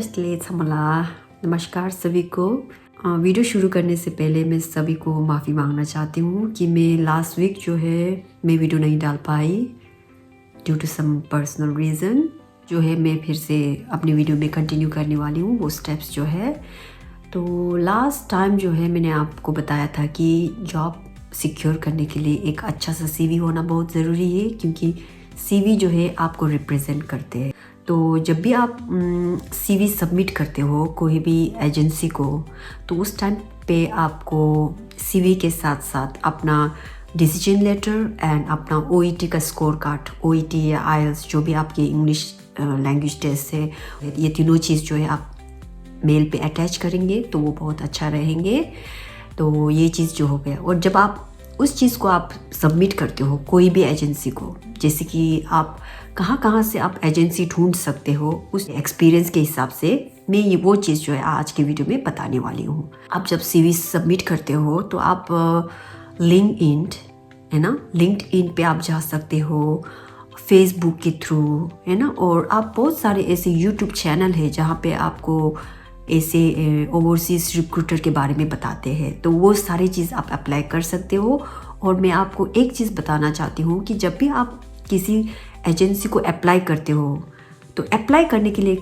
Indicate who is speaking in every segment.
Speaker 1: समला नमस्कार सभी को। वीडियो शुरू करने से पहले मैं सभी को माफ़ी मांगना चाहती हूँ कि मैं लास्ट वीक जो है मैं वीडियो नहीं डाल पाई due to some personal reason. जो है मैं फिर से अपनी वीडियो में कंटिन्यू करने वाली हूँ वो स्टेप्स जो है। तो लास्ट टाइम जो है मैंने आपको बताया था कि जॉब सिक्योर करने के लिए एक अच्छा सा CV होना बहुत ज़रूरी है, क्योंकि CV जो है आपको रिप्रेजेंट करते हैं। तो जब भी आप CV सबमिट करते हो कोई भी एजेंसी को, तो उस टाइम पे आपको CV के साथ साथ अपना डिसीजन लेटर एंड अपना OET का स्कोर कार्ड, OET या IELTS जो भी आपके इंग्लिश लैंग्वेज टेस्ट है, ये तीनों चीज़ जो है आप मेल पे अटैच करेंगे तो वो बहुत अच्छा रहेंगे। तो ये चीज़ जो हो गया। और जब आप उस चीज़ को आप सबमिट करते हो कोई भी एजेंसी को, जैसे कि आप कहाँ से आप एजेंसी ढूंढ सकते हो, उस एक्सपीरियंस के हिसाब से मैं ये वो चीज़ जो है आज की वीडियो में बताने वाली हूँ। आप जब CV सबमिट करते हो तो आप लिंक्डइन है ना, लिंक्डइन पे आप जा सकते हो, फेसबुक के थ्रू है ना, और आप बहुत सारे ऐसे यूट्यूब चैनल है जहाँ पे आपको ऐसे ओवरसीज रिक्रूटर के बारे में बताते हैं। तो वो सारी चीज़ आप अप्लाई कर सकते हो। और मैं आपको एक चीज़ बताना चाहती हूँ कि जब भी आप किसी एजेंसी को अप्लाई करते हो तो अप्लाई करने के लिए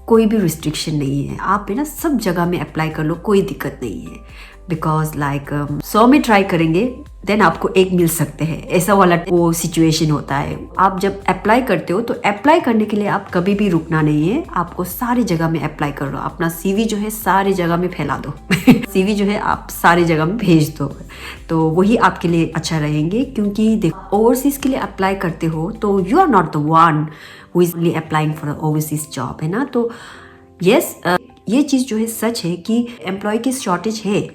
Speaker 1: कोई भी रिस्ट्रिक्शन नहीं है। आप है ना सब जगह में अप्लाई कर लो, कोई दिक्कत नहीं है। बिकॉज लाइक 100 में ट्राई करेंगे देन आपको एक मिल सकते हैं, ऐसा वाला वो सिचुएशन होता है। आप जब अप्लाई करते हो तो अप्लाई करने के लिए आप कभी भी रुकना नहीं है, आपको सारी जगह में अप्लाई कर लो। अपना CV जो है सारी जगह में फैला दो CV जो है आप सारी जगह में भेज दो, तो वही आपके लिए अच्छा रहेंगे। क्योंकि देखो ओवरसीज के लिए अप्लाई करते हो तो you are not the one who is applying for overseas job, है ना। तो यस ये चीज़ जो है सच है कि एम्प्लॉय की शॉर्टेज है,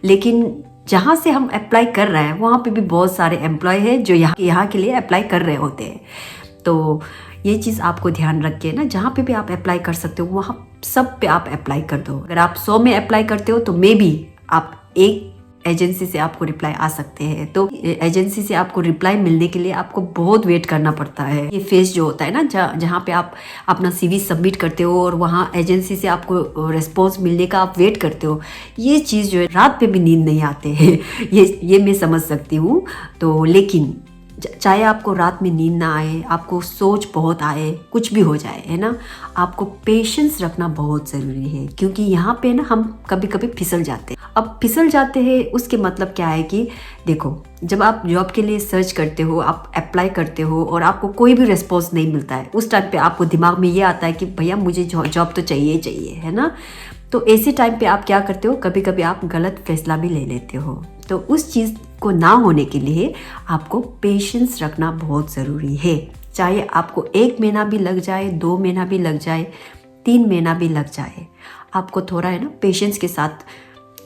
Speaker 1: लेकिन जहाँ से हम अप्लाई कर रहे हैं वहाँ पे भी बहुत सारे एम्प्लॉय हैं जो यहाँ के लिए अप्लाई कर रहे होते हैं। तो ये चीज़ आपको ध्यान रख के ना, जहाँ पे भी आप अप्लाई कर सकते हो वहाँ सब पे आप अप्लाई कर दो। अगर आप 100 में अप्लाई करते हो तो मे बी आप एक एजेंसी से आपको रिप्लाई आ सकते हैं। तो एजेंसी से आपको रिप्लाई मिलने के लिए आपको बहुत वेट करना पड़ता है। ये फेज जो होता है ना जहाँ पे आप अपना CV सबमिट करते हो और वहाँ एजेंसी से आपको रिस्पॉन्स मिलने का आप वेट करते हो, ये चीज़ जो है रात पे भी नींद नहीं आते हैं ये मैं समझ सकती हूँ। तो लेकिन चाहे आपको रात में नींद ना आए, आपको सोच बहुत आए, कुछ भी हो जाए, है ना, आपको पेशेंस रखना बहुत ज़रूरी है। क्योंकि यहाँ पे ना हम कभी कभी फिसल जाते हैं। अब फिसल जाते हैं उसके मतलब क्या है कि देखो, जब आप जॉब के लिए सर्च करते हो, आप अप्लाई करते हो और आपको कोई भी रिस्पॉन्स नहीं मिलता है, उस टाइम पे आपको दिमाग में ये आता है कि भैया मुझे जॉब तो चाहिए चाहिए, है ना। तो ऐसे टाइम पे आप क्या करते हो, कभी कभी आप गलत फैसला भी ले लेते हो। तो उस चीज़ को ना होने के लिए आपको पेशेंस रखना बहुत ज़रूरी है। चाहे आपको 1 महीना भी लग जाए, 2 महीना भी लग जाए, 3 महीना भी लग जाए, आपको थोड़ा है ना पेशेंस के साथ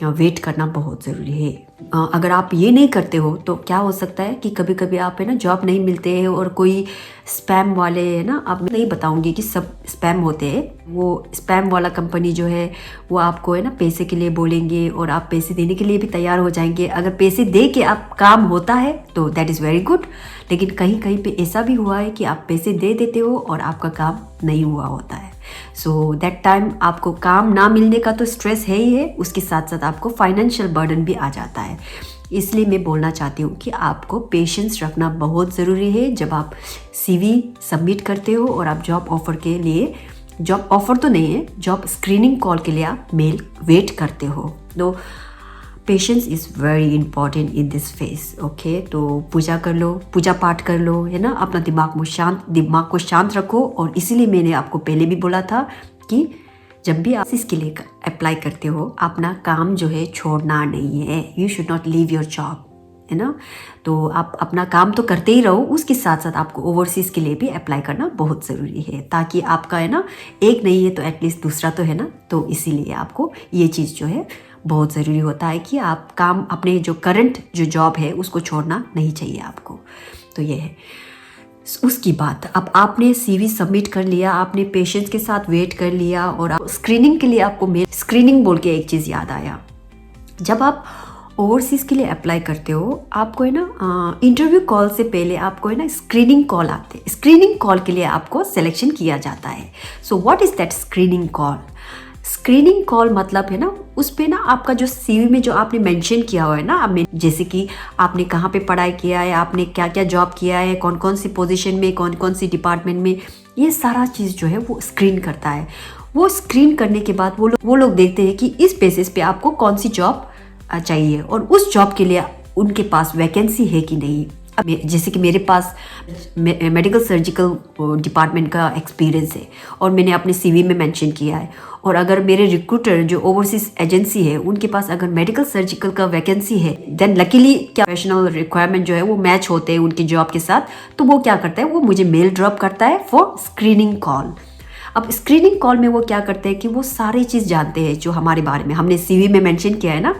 Speaker 1: वेट करना बहुत ज़रूरी है। अगर आप ये नहीं करते हो तो क्या हो सकता है कि कभी कभी आप है ना जॉब नहीं मिलते हैं और कोई स्पैम वाले है ना, अब नहीं बताऊंगी कि सब स्पैम होते हैं, वो स्पैम वाला कंपनी जो है वो आपको है ना पैसे के लिए बोलेंगे और आप पैसे देने के लिए भी तैयार हो जाएंगे। अगर पैसे दे के आप काम होता है तो दैट इज़ वेरी गुड, लेकिन कहीं कहीं पे ऐसा भी हुआ है कि आप पैसे दे देते हो और आपका काम नहीं हुआ होता है। सो दैट टाइम आपको काम ना मिलने का तो स्ट्रेस है ही है, उसके साथ साथ आपको फाइनेंशियल बर्डन भी आ जाता है। इसलिए मैं बोलना चाहती हूँ कि आपको पेशेंस रखना बहुत ज़रूरी है जब आप CV सबमिट करते हो और आप जॉब ऑफ़र के लिए, जॉब ऑफ़र तो नहीं है, जॉब स्क्रीनिंग कॉल के लिए आप मेल वेट करते हो। तो patience is very important in this phase. Okay, तो पूजा कर लो, पूजा पाठ कर लो, है ना, अपना दिमाग को शांत रखो। और इसीलिए मैंने आपको पहले भी बोला था कि जब भी आप इसके लिए अप्लाई करते हो, अपना काम जो है छोड़ना नहीं है। You should not leave your job, है ना। तो आप अपना काम तो करते ही रहो, उसके साथ साथ आपको ओवरसीज़ के लिए भी अप्लाई करना बहुत ज़रूरी है, ताकि आपका है ना एक नहीं है तो एटलीस्ट दूसरा तो है ना। तो इसीलिए आपको ये चीज़ जो है बहुत ज़रूरी होता है कि आप काम अपने जो करंट जो जॉब है उसको छोड़ना नहीं चाहिए आपको। तो ये है उसकी बात। अब आपने CV सबमिट कर लिया, आपने पेशेंस के साथ वेट कर लिया और स्क्रीनिंग के लिए आपको मेल, स्क्रीनिंग बोल के एक चीज़ याद आया, जब आप ओवरसीज़ के लिए अप्लाई करते हो आपको है ना इंटरव्यू कॉल से पहले आपको है ना स्क्रीनिंग कॉल आते हैं। स्क्रीनिंग कॉल के लिए आपको सिलेक्शन किया जाता है। So what is that screening call? Screening call मतलब है ना, उस पे ना आपका जो सीवी में जो आपने मेंशन किया हुआ है ना, जैसे कि आपने कहाँ पे पढ़ाई किया है, आपने क्या क्या जॉब किया है, कौन कौन सी पोजीशन में, कौन कौन सी डिपार्टमेंट में, ये सारा चीज़ जो है वो स्क्रीन करता है। वो स्क्रीन करने के बाद वो लोग देखते हैं कि इस बेसिस पे आपको कौन सी जॉब चाहिए और उस जॉब के लिए उनके पास वैकेंसी है कि नहीं। अब जैसे कि मेरे पास मेडिकल सर्जिकल डिपार्टमेंट का एक्सपीरियंस है और मैंने अपने सीवी में मेंशन किया है, और अगर मेरे रिक्रूटर जो ओवरसीज एजेंसी है उनके पास अगर मेडिकल सर्जिकल का वैकेंसी है, देन लकीली क्या प्रोफेशनल रिक्वायरमेंट जो है वो मैच होते हैं उनकी जॉब के साथ, तो वो क्या करता है, वो मुझे मेल ड्रॉप करता है फॉर स्क्रीनिंग कॉल। अब स्क्रीनिंग कॉल में वो क्या करते हैं कि वो सारी चीज़ जानते हैं जो हमारे बारे में हमने सीवी में मेंशन किया है ना,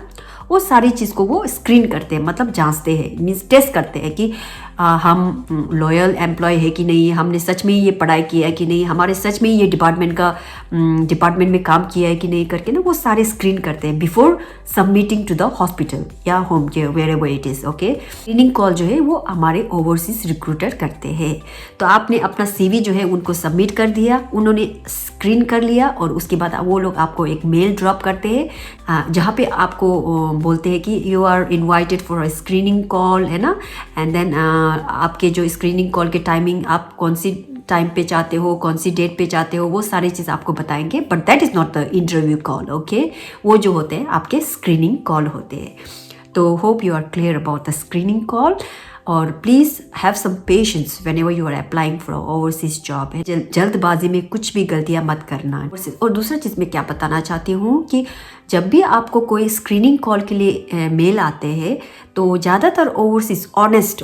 Speaker 1: वो सारी चीज़ को वो स्क्रीन करते हैं, मतलब जांचते हैं, मीन्स टेस्ट करते हैं कि हम लॉयल एम्प्लॉय है कि नहीं, हमने सच में ये पढ़ाई किया है कि नहीं, हमारे सच में ये डिपार्टमेंट में काम किया है कि नहीं करके ना वो सारे स्क्रीन करते हैं before submitting to the hospital या home care wherever it is. Okay, screening call जो है वो हमारे ओवरसीज रिक्रूटर करते हैं। तो आपने अपना सीवी जो है उनको सबमिट कर दिया, उन्होंने स्क्रीन कर लिया और उसके बाद वो लोग आपको एक मेल ड्रॉप करते हैं जहाँ पे आपको बोलते हैं कि you are invited for a screening call, है ना। एंड देन आपके जो स्क्रीनिंग कॉल के टाइमिंग, आप कौन सी टाइम पे चाहते हो, कौन सी डेट पे चाहते हो, वो सारी चीज़ आपको बताएंगे, but that is not the interview call. Okay, वो जो होते हैं आपके स्क्रीनिंग कॉल होते हैं। तो hope you are clear about the screening call, और please have some patience whenever you are applying for overseas job है। जल्दबाजी में कुछ भी गलतियां मत करना। और दूसरा चीज़ मैं क्या बताना चाहती हूँ कि जब भी आपको कोई स्क्रीनिंग कॉल के लिए मेल आते हैं तो ज़्यादातर ओवरसीज ऑनेस्ट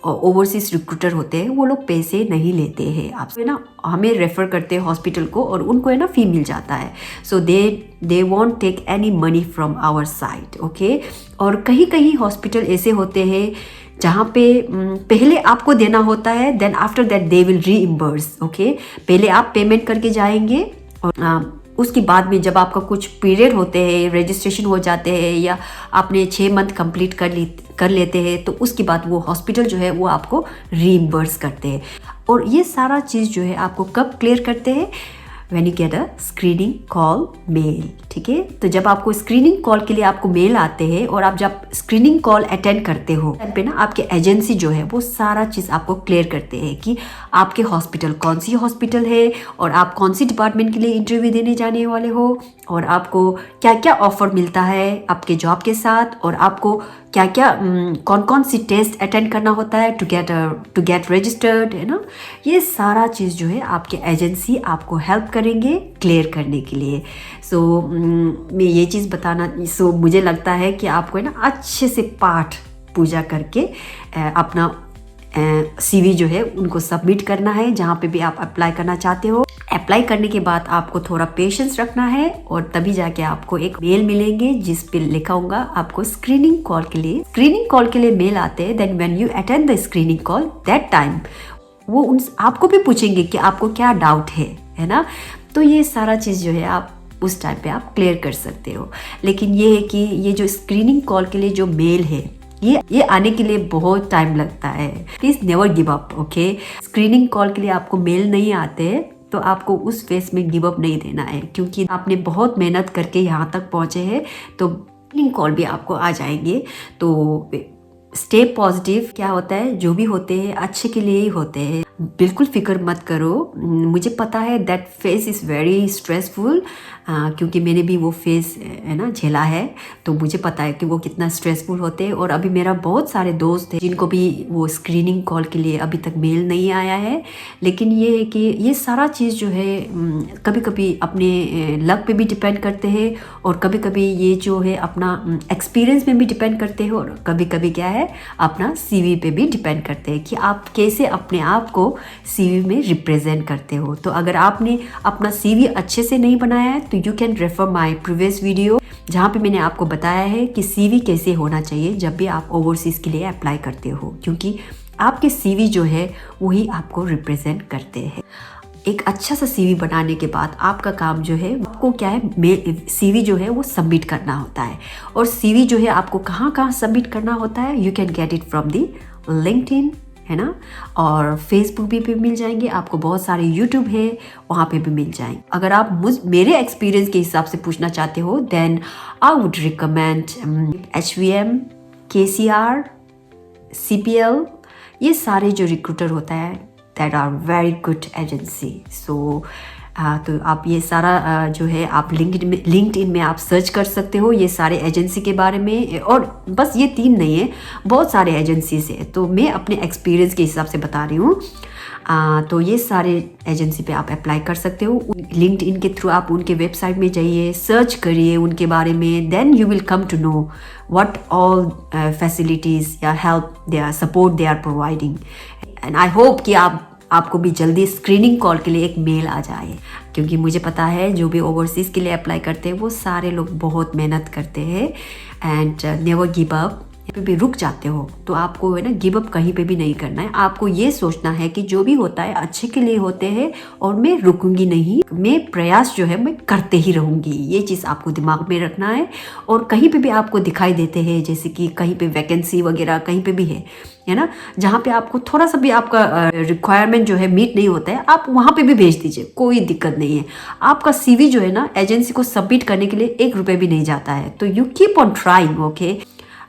Speaker 1: ओवरसीज रिक्रूटर होते हैं, वो लोग पैसे नहीं लेते हैं आपसे ना, हमें रेफ़र करते हैं हॉस्पिटल को और उनको है ना फ़ी मिल जाता है। So they won't take any money from our side. Okay, और कहीं कहीं हॉस्पिटल ऐसे होते हैं जहाँ पे पहले आपको देना होता है, then after that they will reimburse. Okay, पहले आप पेमेंट करके जाएंगे और उसके बाद में जब आपका कुछ पीरियड होते हैं, रजिस्ट्रेशन हो जाते हैं या आपने 6 मंथ कंप्लीट कर लेते हैं, तो उसके बाद वो हॉस्पिटल जो है वो आपको रीइम्बर्स करते हैं। और ये सारा चीज़ जो है आपको कब क्लियर करते हैं, when you get a screening call mail. ठीक है, तो जब आपको स्क्रीनिंग कॉल के लिए आपको मेल आते हैं और आप जब स्क्रीनिंग कॉल अटेंड करते हो टाइम पे ना आपके एजेंसी जो है वो सारा चीज़ आपको क्लियर करते हैं कि आपके हॉस्पिटल कौन सी हॉस्पिटल है और आप कौन सी डिपार्टमेंट के लिए इंटरव्यू देने जाने वाले हो, और आपको क्या क्या ऑफर मिलता है आपके जॉब के साथ, और आपको क्या क्या कौन कौन सी टेस्ट अटेंड करना होता है टू गेट रजिस्टर्ड, है ना। ये सारा चीज़ जो है आपके एजेंसी आपको हेल्प करेंगे क्लियर करने के लिए। सो मैं ये चीज़ बताना, मुझे लगता है कि आपको है ना अच्छे से पाठ पूजा करके अपना सीवी जो है उनको सबमिट करना है जहाँ पे भी आप अप्लाई करना चाहते हो। अप्लाई करने के बाद आपको थोड़ा पेशेंस रखना है और तभी जाके आपको एक मेल मिलेंगे जिस पे लिखा होगा आपको स्क्रीनिंग कॉल के लिए मेल आते हैं। Then when you attend the screening call that time वो आपको भी पूछेंगे कि आपको क्या डाउट है ना। तो ये सारा चीज़ जो है आप उस टाइम पे आप क्लियर कर सकते हो। लेकिन ये है कि ये जो स्क्रीनिंग कॉल के लिए जो मेल है ये आने के लिए बहुत टाइम लगता है। Please never give up. Okay, screening call के लिए आपको मेल नहीं आते तो आपको उस फेस में गिव अप नहीं देना है, क्योंकि आपने बहुत मेहनत करके यहाँ तक पहुँचे हैं, तो स्क्रीनिंग कॉल भी आपको आ जाएंगे। तो स्टे पॉजिटिव। क्या होता है, जो भी होते हैं अच्छे के लिए ही होते हैं, बिल्कुल फिक्र मत करो। मुझे पता है that face is very stressful, क्योंकि मैंने भी वो फेस है ना झेला है, तो मुझे पता है कि वो कितना स्ट्रेसफुल होते हैं। और अभी मेरा बहुत सारे दोस्त हैं जिनको भी वो स्क्रीनिंग कॉल के लिए अभी तक मेल नहीं आया है। लेकिन ये है कि ये सारा चीज़ जो है कभी कभी अपने लक पे भी डिपेंड करते हैं, और कभी कभी ये जो है अपना एक्सपीरियंस में भी डिपेंड करते हैं, और कभी कभी क्या है अपना सीवी पे भी डिपेंड करते हैं कि आप कैसे अपने आप को सीवी में रिप्रेजेंट करते हो। तो अगर आपने अपना सीवी अच्छे से नहीं बनाया है तो you can refer my previous video, जहाँ पे मैंने आपको बताया है कि सीवी कैसे होना चाहिए जब भी आप ओवरसीज के लिए अप्लाई करते हो, क्योंकि आपके सीवी जो है वही आपको रिप्रेजेंट करते हैं। एक अच्छा सा सीवी बनाने के बाद आपका काम जो है आपको क्या है, सीवी जो है वो सबमिट करना होता है। और सीवी जो है आपको कहाँ कहाँ सबमिट करना होता है, you can get it from the LinkedIn, है ना। और फेसबुक पे मिल जाएंगे आपको, बहुत सारे यूट्यूब है वहाँ पे भी मिल जाएंगे। अगर आप मेरे एक्सपीरियंस के हिसाब से पूछना चाहते हो then I would recommend HVM, KCR, CPL, ये सारे जो रिक्रूटर होता है that are very good agency. So तो आप ये सारा जो है आप लिंक्डइन में आप सर्च कर सकते हो ये सारे एजेंसी के बारे में। और बस ये 3 नहीं है, बहुत सारे एजेंसीज है, तो मैं अपने एक्सपीरियंस के हिसाब से बता रही हूँ। तो ये सारे एजेंसी पे आप अप्लाई कर सकते हो। लिंक्डइन के थ्रू आप उनके वेबसाइट में जाइए, सर्च करिए उनके बारे में, then you will come to know what all facilities या help they are, support they are providing. And I hope कि आपको भी जल्दी स्क्रीनिंग कॉल के लिए एक मेल आ जाए, क्योंकि मुझे पता है जो भी ओवरसीज़ के लिए अप्लाई करते हैं वो सारे लोग बहुत मेहनत करते हैं एंड नेवर गिव अप। पे भी रुक जाते हो तो आपको है ना गिव अप कहीं पे भी नहीं करना है। आपको ये सोचना है कि जो भी होता है अच्छे के लिए होते हैं और मैं रुकूंगी नहीं, मैं प्रयास जो है मैं करते ही रहूंगी, ये चीज़ आपको दिमाग में रखना है। और कहीं पे भी आपको दिखाई देते हैं जैसे कि कहीं पे वैकेंसी वगैरह कहीं पे भी है ना, जहाँ पे आपको थोड़ा सा भी आपका रिक्वायरमेंट जो है मीट नहीं होता है, आप वहाँ पे भी भेज दीजिए, कोई दिक्कत नहीं है। आपका CV जो है ना एजेंसी को सबमिट करने के लिए 1 रुपये भी नहीं जाता है, तो you keep on trying. Okay,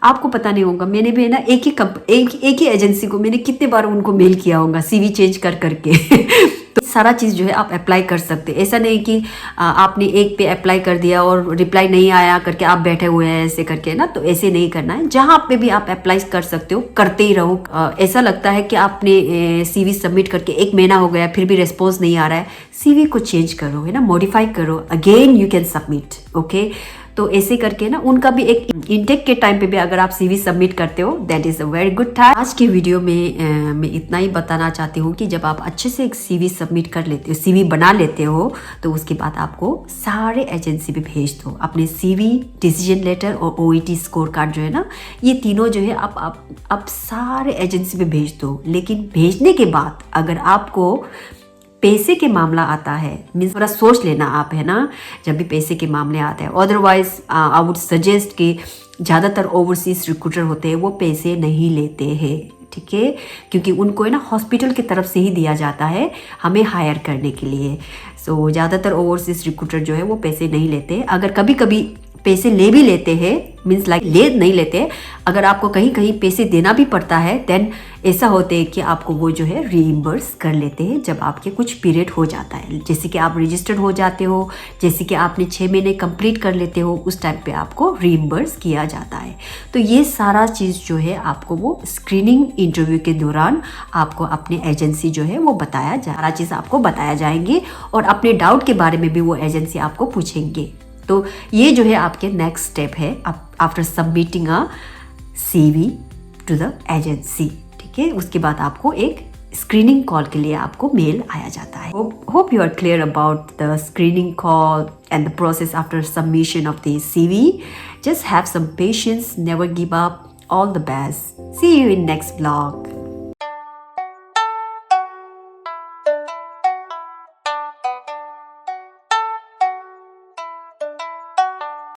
Speaker 1: आपको पता नहीं होगा, मैंने भी है ना एक ही एजेंसी को मैंने कितने बार उनको मेल किया होगा CV चेंज कर करके तो सारा चीज़ जो है आप अप्लाई कर सकते हैं। ऐसा नहीं कि आपने एक पे अप्लाई कर दिया और रिप्लाई नहीं आया करके आप बैठे हुए हैं ऐसे करके ना, तो ऐसे नहीं करना है। जहाँ पे भी आप अप्लाई कर सकते हो करते ही रहो। ऐसा लगता है कि आपने CV सबमिट करके 1 महीना हो गया फिर भी रिस्पॉन्स नहीं आ रहा है, CV को चेंज करो, है ना, मॉडिफाई करो, again you can submit. Okay, तो ऐसे करके ना उनका भी एक इनटेक के टाइम पे भी अगर आप CV सबमिट करते हो that is a very good time. आज के वीडियो में मैं इतना ही बताना चाहती हूँ कि जब आप अच्छे से एक CV सबमिट कर लेते हो, CV बना लेते हो, तो उसके बाद आपको सारे एजेंसी पे भेज दो अपने CV, डिसीजन लेटर और OET स्कोर कार्ड जो है ना, ये तीनों जो है आप सारे एजेंसी पे भेज दो। लेकिन भेजने के बाद अगर आपको पैसे के मामला आता है, मीन्स थोड़ा सोच लेना आप, है ना, जब भी पैसे के मामले आते हैं। अदरवाइज आई वुड सजेस्ट कि ज़्यादातर ओवरसीज रिक्रूटर होते हैं वो पैसे नहीं लेते हैं, ठीक है, क्योंकि उनको है ना हॉस्पिटल की तरफ से ही दिया जाता है हमें हायर करने के लिए। सो ज़्यादातर ओवरसीज रिक्रूटर जो है वो पैसे नहीं लेते। अगर कभी कभी पैसे ले भी लेते हैं, मीन्स लाइक ले नहीं लेते, अगर आपको कहीं कहीं पैसे देना भी पड़ता है देन ऐसा होता है कि आपको वो जो है रीइम्बर्स कर लेते हैं जब आपके कुछ पीरियड हो जाता है, जैसे कि आप रजिस्टर्ड हो जाते हो, जैसे कि आपने 6 महीने कंप्लीट कर लेते हो, उस टाइम पे आपको रीइम्बर्स किया जाता है। तो ये सारा चीज़ जो है आपको वो स्क्रीनिंग इंटरव्यू के दौरान आपको अपने एजेंसी जो है वो सारा चीज़ आपको बताया जाएंगे और अपने डाउट के बारे में भी वो एजेंसी आपको पूछेंगे। तो ये जो है आपके नेक्स्ट स्टेप है after submitting a CV to the agency, ठीक है। उसके बाद आपको एक स्क्रीनिंग कॉल के लिए आपको मेल आया जाता है। Hope you are clear about the screening call and the process after submission of the CV. Just have some patience, never give up. All the best. See you in next vlog.